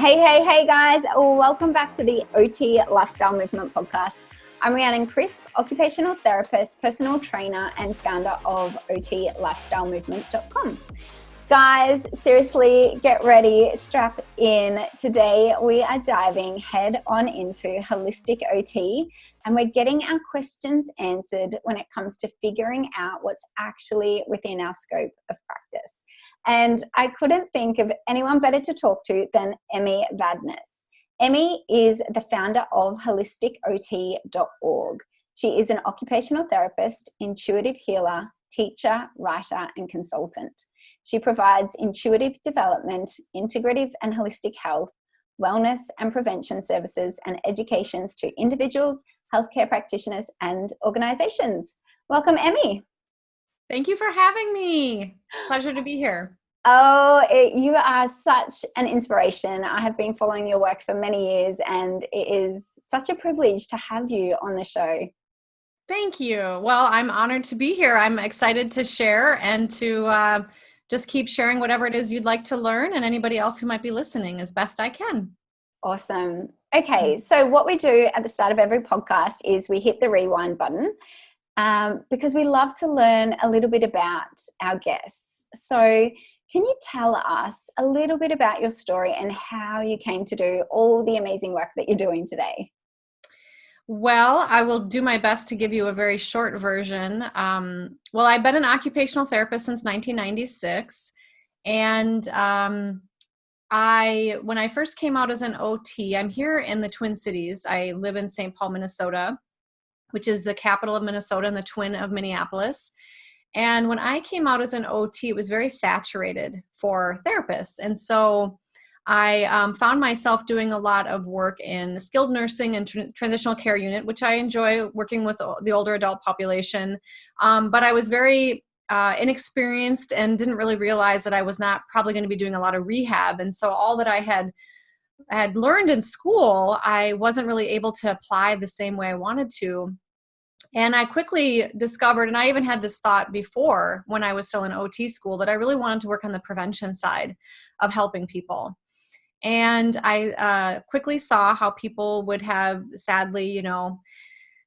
Hey guys, welcome back to the OT Lifestyle Movement Podcast. I'm Rhiannon Crisp, occupational therapist, personal trainer, and founder of OTLifestyleMovement.com. Guys, seriously, get ready, strap in. Today we are diving head on into Holistic OT, and we're getting our questions answered when it comes to figuring out what's actually within our scope of practice. And I couldn't think of anyone better to talk to than Emmy Vadnais. Emmy is the founder of holisticot.org. She is an occupational therapist, intuitive healer, teacher, writer, and consultant. She provides intuitive development, integrative and holistic health, wellness and prevention services, and educations to individuals, healthcare practitioners, and organizations. Welcome, Emmy. Thank you for having me. Pleasure to be here. You are such an inspiration. I have been following your work for many years, and it is such a privilege to have you on the show. Thank you. Well, I'm honored to be here. I'm excited to share and to just keep sharing whatever it is you'd like to learn, and anybody else who might be listening as best I can. Awesome. Okay, so what we do at the start of every podcast is we hit the rewind button because we love to learn a little bit about our guests. So can you tell us a little bit about your story and how you came to do all the amazing work that you're doing today? Well, I will do my best to give you a very short version. Well, I've been an occupational therapist since 1996. And when I first came out as an OT, I'm here in the Twin Cities. I live in St. Paul, Minnesota, which is the capital of Minnesota and the twin of Minneapolis. And when I came out as an OT, it was very saturated for therapists. And so I found myself doing a lot of work in skilled nursing and transitional care unit, which I enjoy working with the older adult population. But I was very inexperienced and didn't really realize that I was not probably going to be doing a lot of rehab. And so all that I had learned in school, I wasn't really able to apply the same way I wanted to. And I quickly discovered, and I even had this thought before when I was still in OT school, that I really wanted to work on the prevention side of helping people. And I quickly saw how people would have, sadly,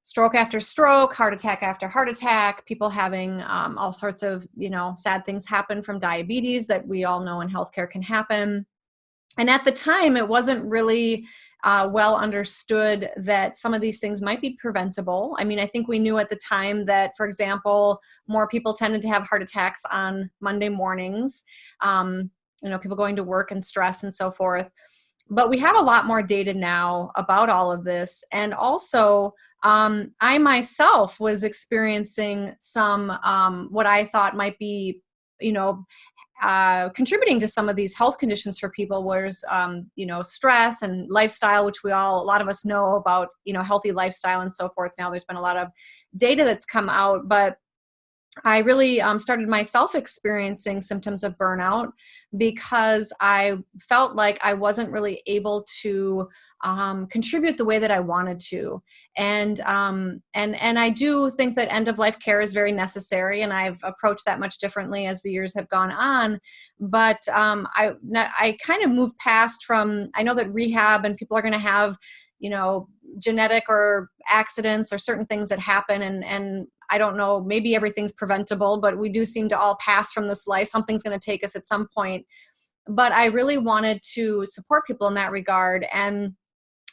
stroke after stroke, heart attack after heart attack, people having all sorts of, sad things happen from diabetes that we all know in healthcare can happen. And at the time, it wasn't really well understood that some of these things might be preventable. I mean, I think we knew at the time that, for example, more people tended to have heart attacks on Monday mornings, people going to work and stress and so forth. But we have a lot more data now about all of this. And also, I myself was experiencing some what I thought might be, contributing to some of these health conditions for people, whereas, stress and lifestyle, which a lot of us know about, healthy lifestyle and so forth. Now there's been a lot of data that's come out, but I really started myself experiencing symptoms of burnout because I felt like I wasn't really able to contribute the way that I wanted to. And I do think that end of life care is very necessary, and I've approached that much differently as the years have gone on. But I kind of moved past from, I know that rehab and people are going to have, genetic or accidents or certain things that happen, and I don't know, maybe everything's preventable, but we do seem to all pass from this life. Something's going to take us at some point. But I really wanted to support people in that regard. And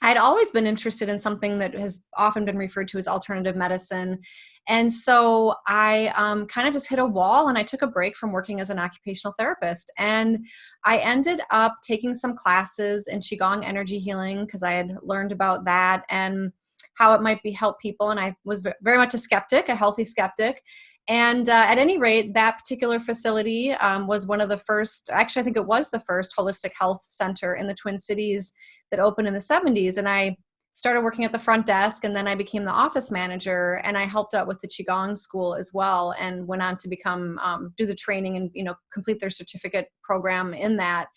I'd always been interested in something that has often been referred to as alternative medicine. And so I kind of just hit a wall, and I took a break from working as an occupational therapist. And I ended up taking some classes in qigong energy healing because I had learned about that and how it might help people. And I was very much a skeptic, a healthy skeptic. And at any rate, that particular facility was one of the first, actually, I think it was the first holistic health center in the Twin Cities that opened in the 70s. And I started working at the front desk, and then I became the office manager, and I helped out with the qigong school as well, and went on to become, do the training and, complete their certificate program in that.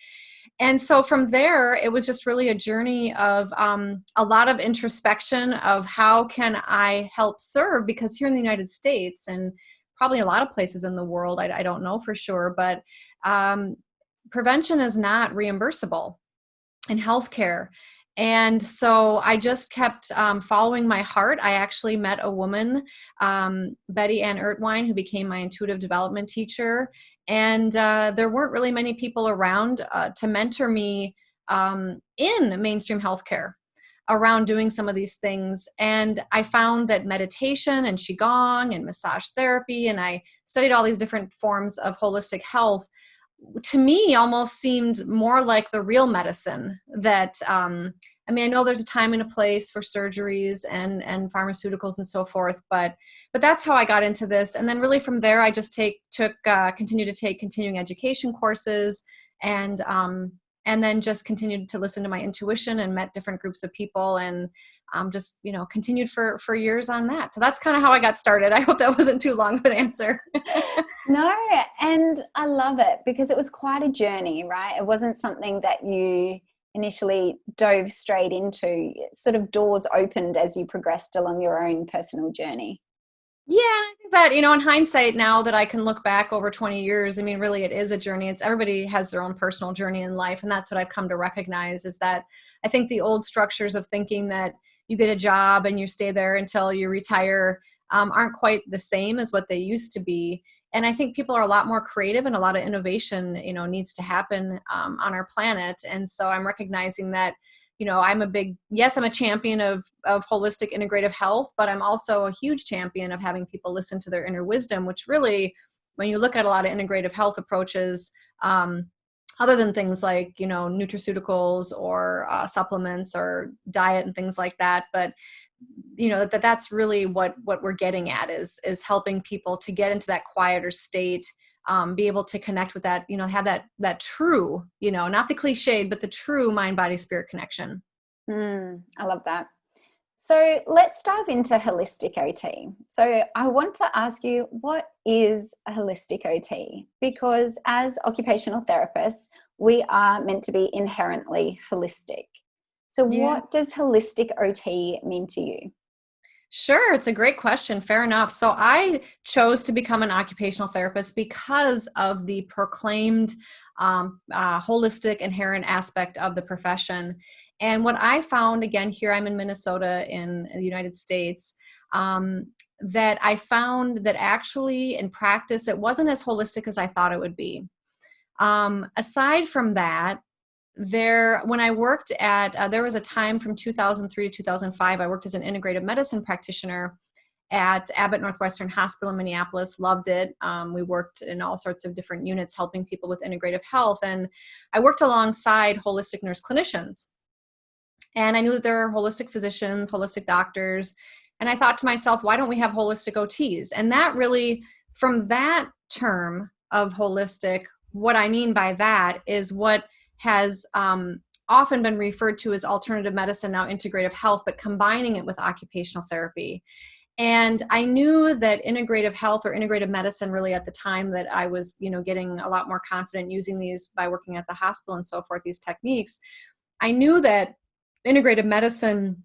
And so from there, it was just really a journey of a lot of introspection of how can I help serve, because here in the United States, and probably a lot of places in the world, I don't know for sure, but prevention is not reimbursable. in healthcare. And so I just kept following my heart. I actually met a woman, Betty Ann Ertwine, who became my intuitive development teacher. And there weren't really many people around to mentor me in mainstream healthcare around doing some of these things. And I found that meditation and qigong and massage therapy, and I studied all these different forms of holistic health, to me almost seemed more like the real medicine that I mean, I know there's a time and a place for surgeries and pharmaceuticals and so forth, but that's how I got into this. And then really from there, I just continue to take continuing education courses, and then just continued to listen to my intuition and met different groups of people, and just, continued for years on that. So that's kind of how I got started. I hope that wasn't too long of an answer. No, and I love it because it was quite a journey, right? It wasn't something that you initially dove straight into. Sort of doors opened as you progressed along your own personal journey. Yeah, and I think that, in hindsight, now that I can look back over 20 years, I mean, really it is a journey. Everybody has their own personal journey in life. And that's what I've come to recognize, is that I think the old structures of thinking that you get a job and you stay there until you retire aren't quite the same as what they used to be. And I think people are a lot more creative, and a lot of innovation, needs to happen on our planet. And so I'm recognizing that, I'm a champion of holistic integrative health, but I'm also a huge champion of having people listen to their inner wisdom, which really, when you look at a lot of integrative health approaches, other than things like, nutraceuticals or supplements or diet and things like that, but that's really what we're getting at is helping people to get into that quieter state, be able to connect with that, have that true, not the cliched, but the true mind, body, spirit connection. I love that. So let's dive into holistic OT. So I want to ask you, what is a holistic OT? Because as occupational therapists, we are meant to be inherently holistic. So Yeah. what does holistic OT mean to you? Sure. It's a great question. Fair enough. So I chose to become an occupational therapist because of the proclaimed holistic inherent aspect of the profession. And what I found, again, here I'm in Minnesota in the United States, that I found that actually in practice, it wasn't as holistic as I thought it would be. Aside from that, when I worked at, there was a time from 2003 to 2005, I worked as an integrative medicine practitioner at Abbott Northwestern Hospital in Minneapolis. Loved it. We worked in all sorts of different units helping people with integrative health. And I worked alongside holistic nurse clinicians. And I knew that there are holistic physicians, holistic doctors. And I thought to myself, why don't we have holistic OTs? And that really, from that term of holistic, what I mean by that is what has often been referred to as alternative medicine, now integrative health, but combining it with occupational therapy. And I knew that integrative health or integrative medicine, really at the time that I was, getting a lot more confident using these by working at the hospital and so forth, these techniques, I knew that integrative medicine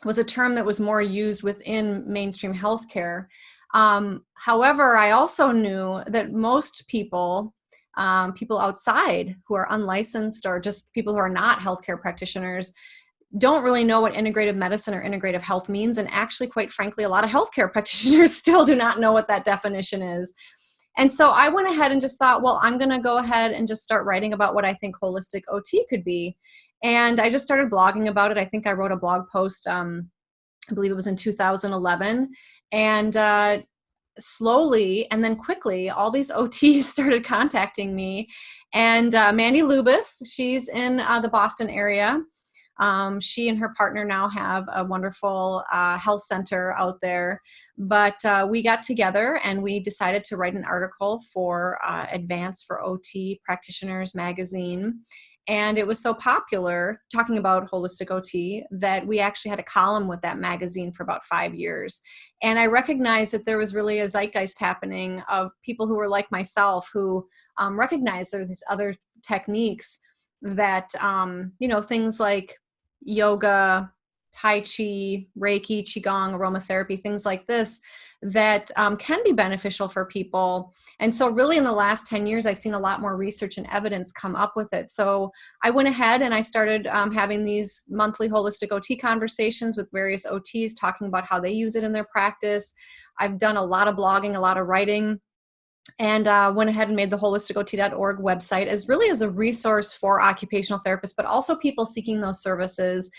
was a term that was more used within mainstream healthcare. However, I also knew that most people outside who are unlicensed or just people who are not healthcare practitioners don't really know what integrative medicine or integrative health means. And actually, quite frankly, a lot of healthcare practitioners still do not know what that definition is. And so I went ahead and just thought, well, I'm going to go ahead and just start writing about what I think holistic OT could be. And I just started blogging about it. I think I wrote a blog post, I believe it was in 2011. And slowly and then quickly, all these OTs started contacting me. And Mandy Lubis, she's in the Boston area. She and her partner now have a wonderful health center out there. But we got together and we decided to write an article for Advance for OT Practitioners magazine. And it was so popular, talking about holistic OT, that we actually had a column with that magazine for about 5 years. And I recognized that there was really a zeitgeist happening of people who were like myself, who recognized there's these other techniques that, things like yoga, Tai Chi, Reiki, Qigong, aromatherapy, things like this that can be beneficial for people. And so really in the last 10 years, I've seen a lot more research and evidence come up with it. So I went ahead and I started having these monthly holistic OT conversations with various OTs talking about how they use it in their practice. I've done a lot of blogging, a lot of writing, and went ahead and made the holisticot.org website as really as a resource for occupational therapists, but also people seeking those services.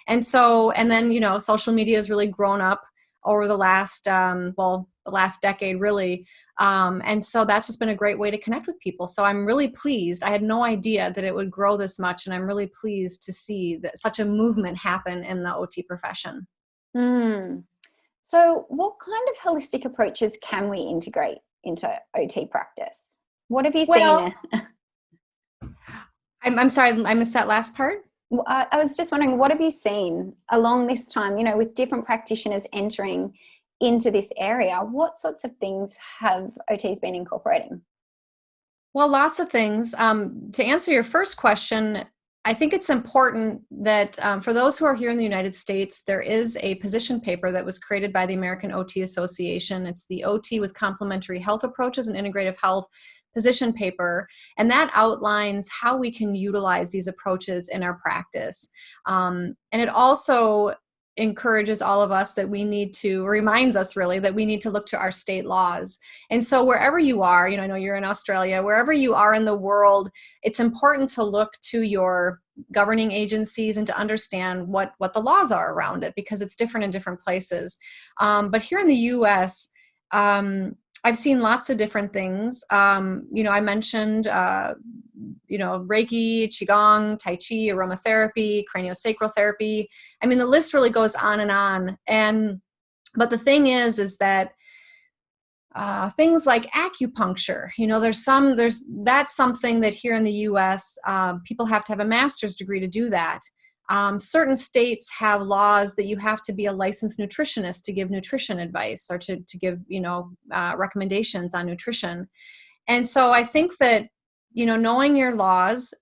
And so, and then, social media has really grown up over the last, the last decade, really. And so that's just been a great way to connect with people. So I'm really pleased. I had no idea that it would grow this much. And I'm really pleased to see that such a movement happen in the OT profession. Mm. So what kind of holistic approaches can we integrate into OT practice? What have you seen? I'm sorry, I missed that last part. I was just wondering, what have you seen along this time, with different practitioners entering into this area? What sorts of things have OTs been incorporating? Well, lots of things. To answer your first question, I think it's important that for those who are here in the United States, there is a position paper that was created by the American OT Association. It's the OT with Complementary Health Approaches and Integrative Health position paper, and that outlines how we can utilize these approaches in our practice. And it also encourages all of us that reminds us really that we need to look to our state laws. And so wherever you are, I know you're in Australia, wherever you are in the world, it's important to look to your governing agencies and to understand what the laws are around it, because it's different in different places. But here in the US, I've seen lots of different things. I mentioned, Reiki, Qigong, Tai Chi, aromatherapy, craniosacral therapy. I mean, the list really goes on and on. But the thing is that things like acupuncture, that's something that here in the U.S., people have to have a master's degree to do that. Certain states have laws that you have to be a licensed nutritionist to give nutrition advice or to give, recommendations on nutrition. And so I think that, knowing your laws,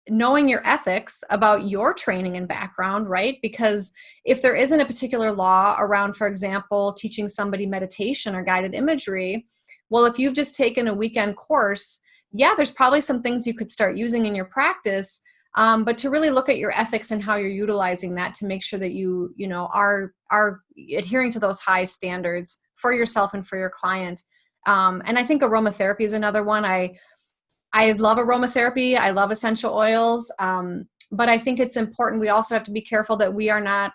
knowing your ethics about your training and background, right? Because if there isn't a particular law around, for example, teaching somebody meditation or guided imagery, well, if you've just taken a weekend course, yeah, there's probably some things you could start using in your practice. But to really look at your ethics and how you're utilizing that to make sure that you are adhering to those high standards for yourself and for your client. And I think aromatherapy is another one. I love aromatherapy. I love essential oils. But I think it's important. We also have to be careful that we are not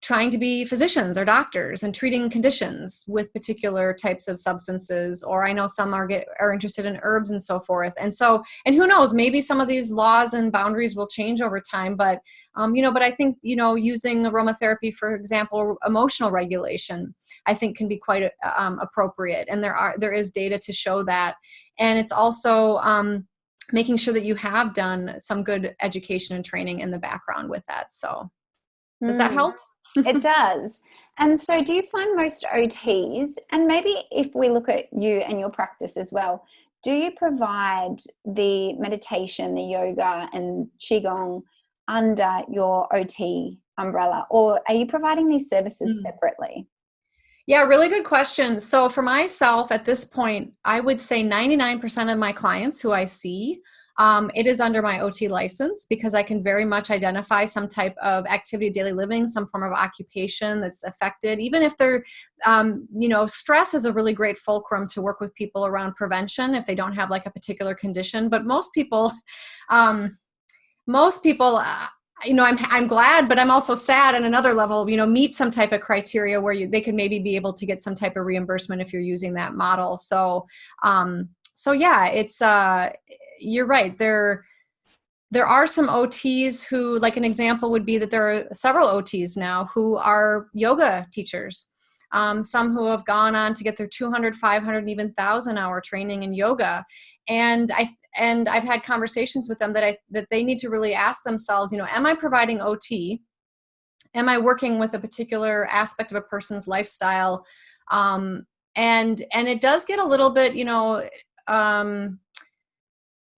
trying to be physicians or doctors and treating conditions with particular types of substances. Or I know some are interested in herbs and so forth. And who knows, maybe some of these laws and boundaries will change over time. But, but I think, using aromatherapy, for example, emotional regulation, I think can be quite appropriate. And there is data to show that. And it's also making sure that you have done some good education and training in the background with that. So does that help? It does. And so do you find most OTs, and maybe if we look at you and your practice as well, do you provide the meditation, the yoga and qigong under your OT umbrella, or are you providing these services separately? Yeah, really good question. So for myself at this point, I would say 99% of my clients who I see, it is under my OT license, because I can very much identify some type of activity of daily living, some form of occupation that's affected, even if they're, stress is a really great fulcrum to work with people around prevention if they don't have like a particular condition. But most people, I'm glad, but I'm also sad on another level, meet some type of criteria where they could maybe be able to get some type of reimbursement if you're using that model. So yeah, it's, you're right. There are some OTs who, like an example would be that there are several OTs now who are yoga teachers. Some who have gone on to get their 200, 500, and even 1,000-hour training in yoga. And I've had conversations with them that they need to really ask themselves, am I providing OT? Am I working with a particular aspect of a person's lifestyle? And it does get a little bit,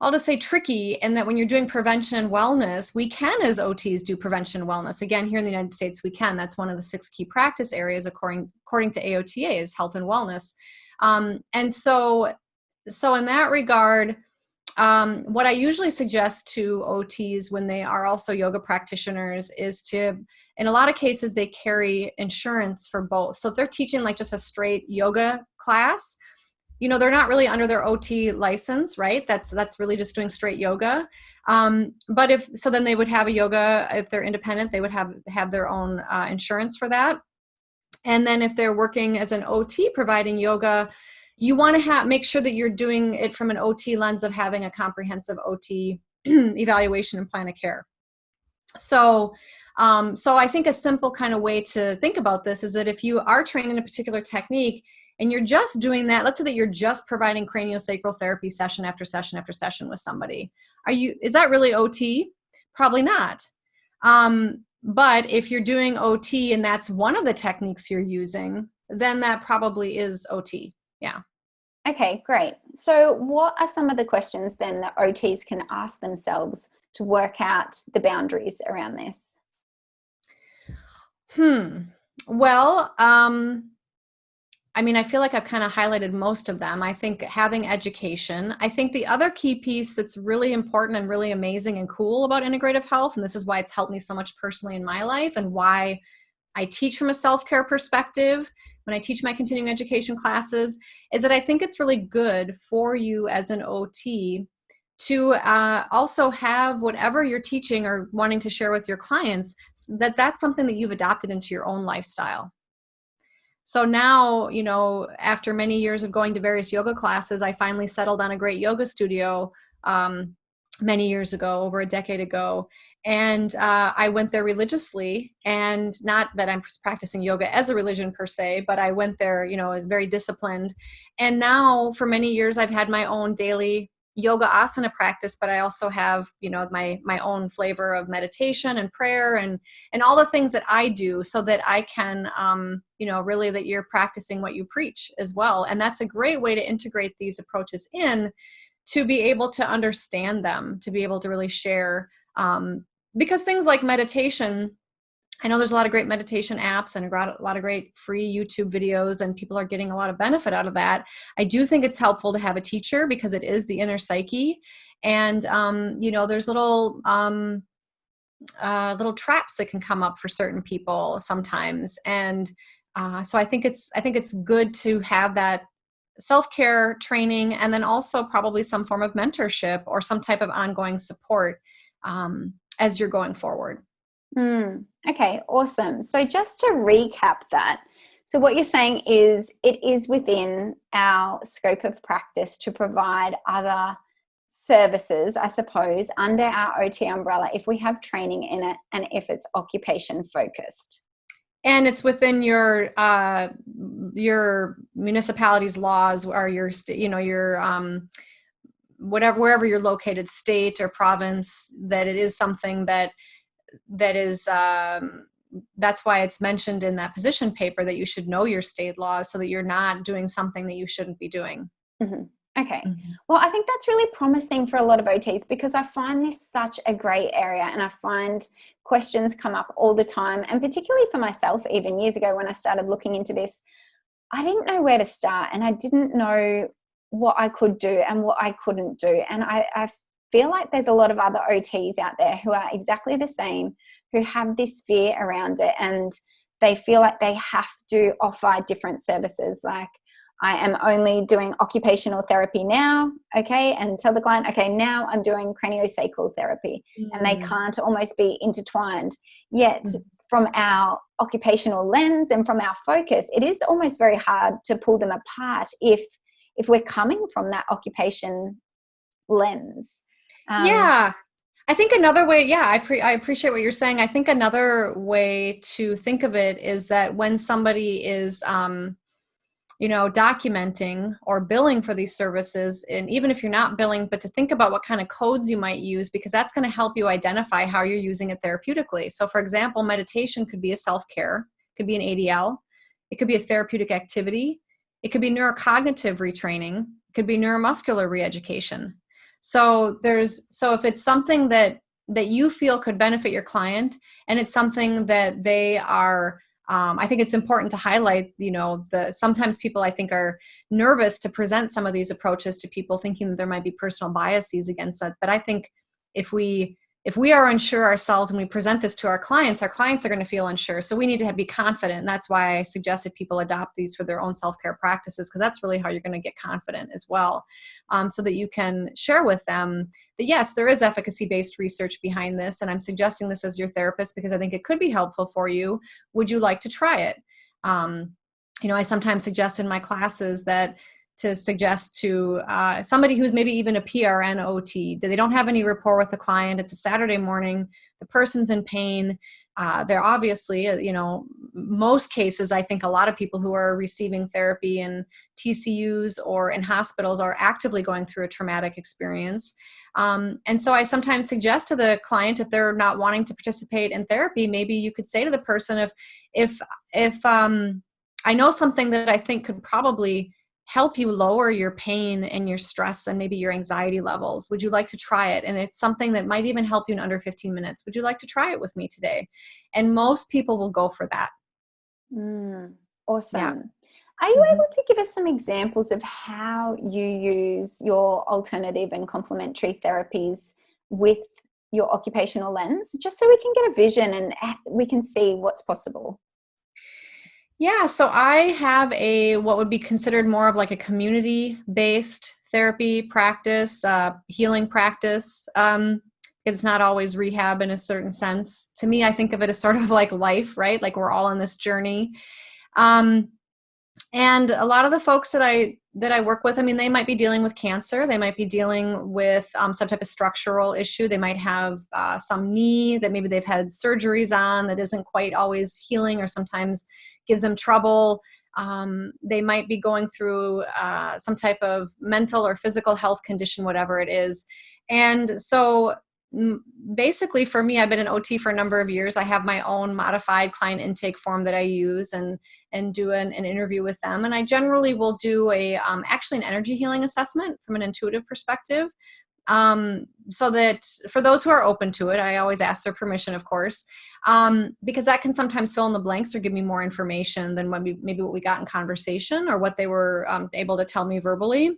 I'll just say tricky, in that when you're doing prevention and wellness, we can as OTs do prevention and wellness. Again, here in the United States, we can. That's one of the 6 key practice areas according to AOTA, is health and wellness. And so in that regard, what I usually suggest to OTs when they are also yoga practitioners is to, in a lot of cases, they carry insurance for both. So if they're teaching like just a straight yoga class, they're not really under their OT license, right? That's really just doing straight yoga. But then they would have a yoga, if they're independent, they would have their own insurance for that. And then if they're working as an OT providing yoga, you want to make sure that you're doing it from an OT lens of having a comprehensive OT evaluation and plan of care. So I think a simple kind of way to think about this is that if you are training a particular technique and you're just doing that, let's say that you're just providing craniosacral therapy session after session after session with somebody. Is that really OT? Probably not. But if you're doing OT and that's one of the techniques you're using, then that probably is OT. Yeah. Okay, great. So what are some of the questions then that OTs can ask themselves to work out the boundaries around this? Well, I feel like I've kind of highlighted most of them. I think having education. I think the other key piece that's really important and really amazing and cool about integrative health, and this is why it's helped me so much personally in my life and why I teach from a self-care perspective when I teach my continuing education classes, is that I think it's really good for you as an OT to also have whatever you're teaching or wanting to share with your clients, that's something that you've adopted into your own lifestyle. So now, after many years of going to various yoga classes, I finally settled on a great yoga studio many years ago, over a decade ago. And I went there religiously, and not that I'm practicing yoga as a religion per se, but I went there, as very disciplined. And now for many years, I've had my own daily yoga asana practice, but I also have, my own flavor of meditation and prayer and all the things that I do so that I can, really that you're practicing what you preach as well. And that's a great way to integrate these approaches in, to be able to understand them, to be able to really share. Because things like meditation, I know there's a lot of great meditation apps and a lot of great free YouTube videos, and people are getting a lot of benefit out of that. I do think it's helpful to have a teacher because it is the inner psyche. And, there's little traps that can come up for certain people sometimes. And so I think it's good to have that self-care training, and then also probably some form of mentorship or some type of ongoing support as you're going forward. Okay, awesome. So just to recap that, so what you're saying is it is within our scope of practice to provide other services, I suppose, under our OT umbrella if we have training in it and if it's occupation focused. And it's within your municipality's laws, or your wherever you're located, state or province, that it is something that is, that's why it's mentioned in that position paper that you should know your state laws so that you're not doing something that you shouldn't be doing. Mm-hmm. Okay. Well, I think that's really promising for a lot of OTs, because I find this such a great area, and I find questions come up all the time. And particularly for myself, even years ago when I started looking into this, I didn't know where to start, and I didn't know what I could do and what I couldn't do. And I feel like there's a lot of other OTs out there who are exactly the same, who have this fear around it, and they feel like they have to offer different services. Like, I am only doing occupational therapy now, okay, and tell the client, okay, now I'm doing craniosacral therapy, and they can't almost be intertwined. Yet from our occupational lens and from our focus, it is almost very hard to pull them apart if we're coming from that occupation lens. Yeah. I think another way, I appreciate what you're saying. I think another way to think of it is that when somebody is, documenting or billing for these services, and even if you're not billing, but to think about what kind of codes you might use, because that's going to help you identify how you're using it therapeutically. So for example, meditation could be a self-care, could be an ADL, it could be a therapeutic activity, it could be neurocognitive retraining, it could be neuromuscular reeducation. So if it's something that you feel could benefit your client, and it's something that they are, I think it's important to highlight, sometimes people, I think, are nervous to present some of these approaches to people, thinking that there might be personal biases against that. But I think if we are unsure ourselves and we present this to our clients are going to feel unsure. So we need to be confident. And that's why I suggested people adopt these for their own self-care practices, because that's really how you're going to get confident as well. So that you can share with them that, yes, there is efficacy-based research behind this. And I'm suggesting this as your therapist because I think it could be helpful for you. Would you like to try it? I sometimes suggest in my classes to suggest to somebody who's maybe even a PRN OT. They don't have any rapport with the client. It's a Saturday morning. The person's in pain. They're obviously, most cases, I think a lot of people who are receiving therapy in TCUs or in hospitals are actively going through a traumatic experience. And so I sometimes suggest to the client, if they're not wanting to participate in therapy, maybe you could say to the person, if I know something that I think could probably help you lower your pain and your stress and maybe your anxiety levels. Would you like to try it? And it's something that might even help you in under 15 minutes. Would you like to try it with me today? And most people will go for that. Awesome. Yeah. Are you able to give us some examples of how you use your alternative and complementary therapies with your occupational lens, just so we can get a vision and we can see what's possible? Yeah, so I have what would be considered more of like a community-based therapy practice, healing practice. It's not always rehab in a certain sense. To me, I think of it as sort of like life, right? Like we're all on this journey. And a lot of the folks that I work with, they might be dealing with cancer. They might be dealing with some type of structural issue. They might have some knee that maybe they've had surgeries on that isn't quite always healing, or sometimes gives them trouble. They might be going through some type of mental or physical health condition, whatever it is. And so basically for me, I've been an OT for a number of years. I have my own modified client intake form that I use and do an interview with them. And I generally will do actually an energy healing assessment from an intuitive perspective. So that for those who are open to it, I always ask their permission, of course, because that can sometimes fill in the blanks or give me more information than maybe what we got in conversation or what they were able to tell me verbally.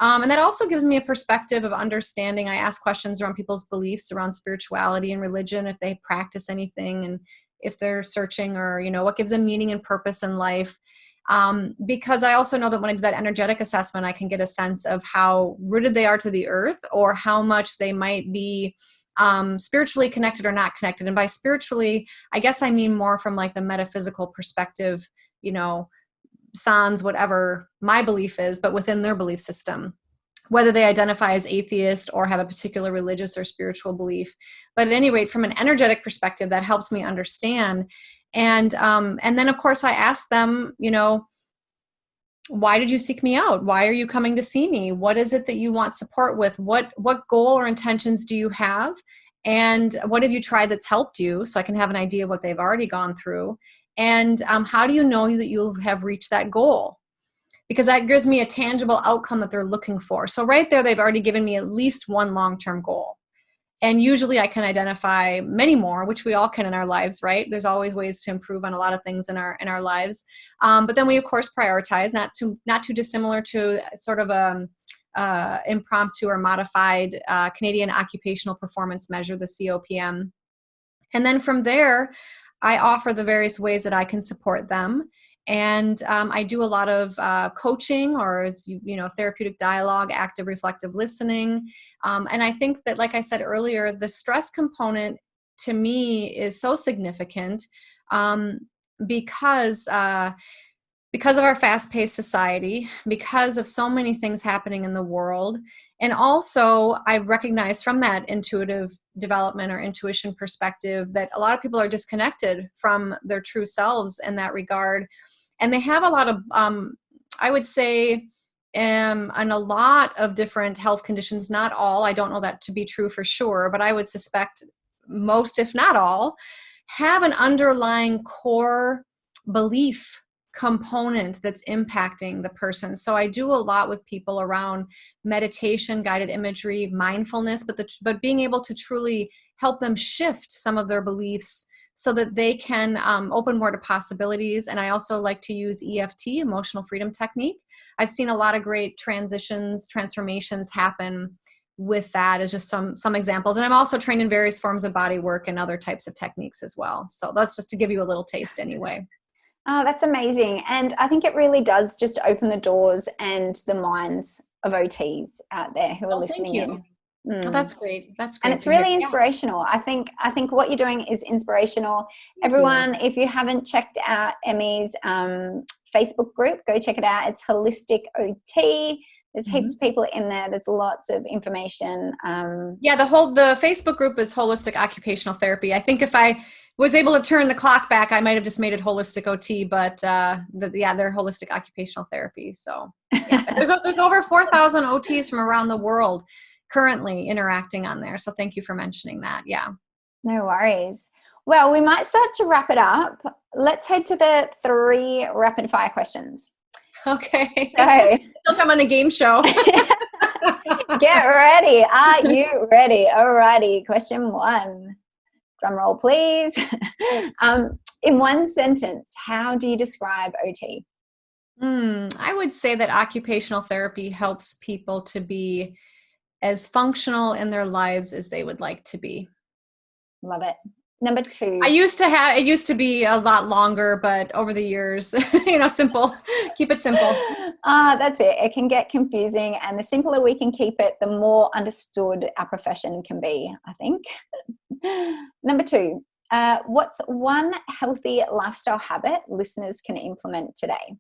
And that also gives me a perspective of understanding. I ask questions around people's beliefs around spirituality and religion, if they practice anything, and if they're searching, or, what gives them meaning and purpose in life. Because I also know that when I do that energetic assessment, I can get a sense of how rooted they are to the earth, or how much they might be spiritually connected or not connected. And by spiritually, I guess I mean more from like the metaphysical perspective, sans whatever my belief is, but within their belief system, whether they identify as atheist or have a particular religious or spiritual belief. But at any rate, from an energetic perspective, that helps me understand. And then, of course, I ask them, why did you seek me out? Why are you coming to see me? What is it that you want support with? What goal or intentions do you have? And what have you tried that's helped you? So I can have an idea of what they've already gone through. And how do you know that you'll have reached that goal? Because that gives me a tangible outcome that they're looking for. So right there, they've already given me at least one long-term goal. And usually I can identify many more, which we all can in our lives, right? There's always ways to improve on a lot of things in our lives. But then we, of course, prioritize, not too dissimilar to sort of a impromptu or modified Canadian Occupational Performance Measure, the COPM. And then from there, I offer the various ways that I can support them. And I do a lot of coaching, or therapeutic dialogue, active reflective listening. And I think that, like I said earlier, the stress component to me is so significant because of our fast-paced society, because of so many things happening in the world. And also, I recognize from that intuitive development or intuition perspective that a lot of people are disconnected from their true selves in that regard. And they have a lot of, I would say, and a lot of different health conditions, not all, I don't know that to be true for sure, but I would suspect most, if not all, have an underlying core belief component that's impacting the person. So I do a lot with people around meditation, guided imagery, mindfulness, but being able to truly help them shift some of their beliefs so that they can open more to possibilities. And I also like to use EFT, emotional freedom technique. I've seen a lot of great transformations happen with that, as just some examples. And I'm also trained in various forms of body work and other types of techniques as well. So that's just to give you a little taste anyway. Oh, that's amazing. And I think it really does just open the doors and the minds of OTs out there who are listening in. Oh, that's great. That's great. And it's really inspirational. I think what you're doing is inspirational. Everyone, if you haven't checked out Emmy's Facebook group, go check it out. It's Holistic OT. There's heaps of people in there. There's lots of information. The Facebook group is Holistic Occupational Therapy. I think if I was able to turn the clock back, I might have just made it Holistic OT, but they're Holistic Occupational Therapy. So there's over 4,000 OTs from around the world currently interacting on there. So thank you for mentioning that. Yeah. No worries. Well, we might start to wrap it up. Let's head to the 3 rapid fire questions. Okay. So I'll come on a game show. Get ready. Are you ready? Alrighty. Question 1. Drum roll, please. In one sentence, how do you describe OT? I would say that occupational therapy helps people to be as functional in their lives as they would like to be. Love it. Number 2. It used to be a lot longer, but over the years, simple. Keep it simple. That's it. It can get confusing, and the simpler we can keep it, the more understood our profession can be, I think. Number 2. What's one healthy lifestyle habit listeners can implement today?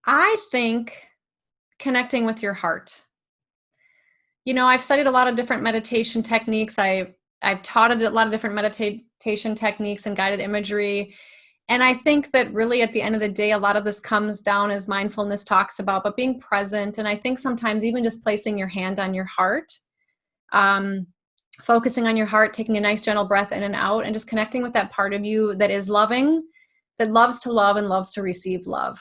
I think connecting with your heart. I've studied a lot of different meditation techniques. I've taught a lot of different meditation techniques and guided imagery. And I think that really at the end of the day, a lot of this comes down, as mindfulness talks about, but being present. And I think sometimes even just placing your hand on your heart, focusing on your heart, taking a nice gentle breath in and out, and just connecting with that part of you that is loving, that loves to love and loves to receive love.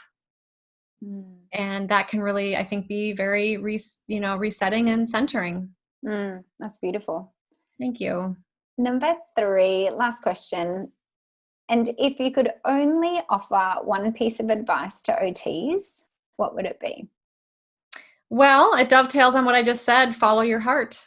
And that can really, I think, be very, resetting and centering. That's beautiful. Thank you. Number 3, last question. And if you could only offer one piece of advice to OTs, what would it be? Well, it dovetails on what I just said. Follow your heart.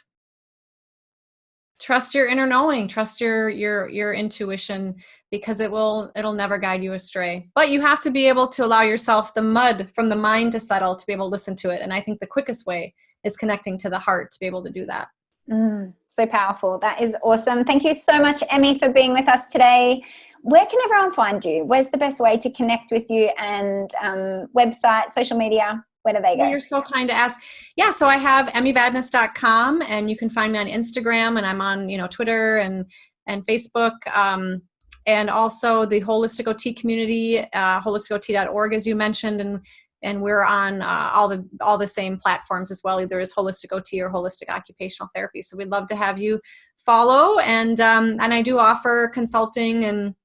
Trust your inner knowing. Trust your intuition, because it'll never guide you astray. But you have to be able to allow yourself the mud from the mind to settle, to be able to listen to it. And I think the quickest way is connecting to the heart to be able to do that. So powerful. That is awesome. Thank you so much, Emmy, for being with us today. Where can everyone find you? Where's the best way to connect with you? And website, social media? Where do they go? You're so kind to ask. Yeah, so I have emmyvadnais.com, and you can find me on Instagram, and I'm on Twitter and Facebook, and also the Holistic OT community, holisticot.org, as you mentioned, and we're on all the same platforms as well, either as Holistic OT or Holistic Occupational Therapy. So we'd love to have you follow, and I do offer consulting and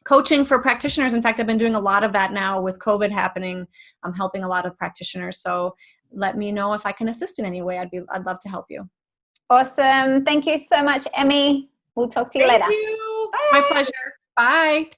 coaching for practitioners. In fact, I've been doing a lot of that now with COVID happening. I'm helping a lot of practitioners. So let me know if I can assist in any way. I'd love to help you. Awesome. Thank you so much, Emmy. We'll talk to you later. Thank you. Bye. My pleasure. Bye.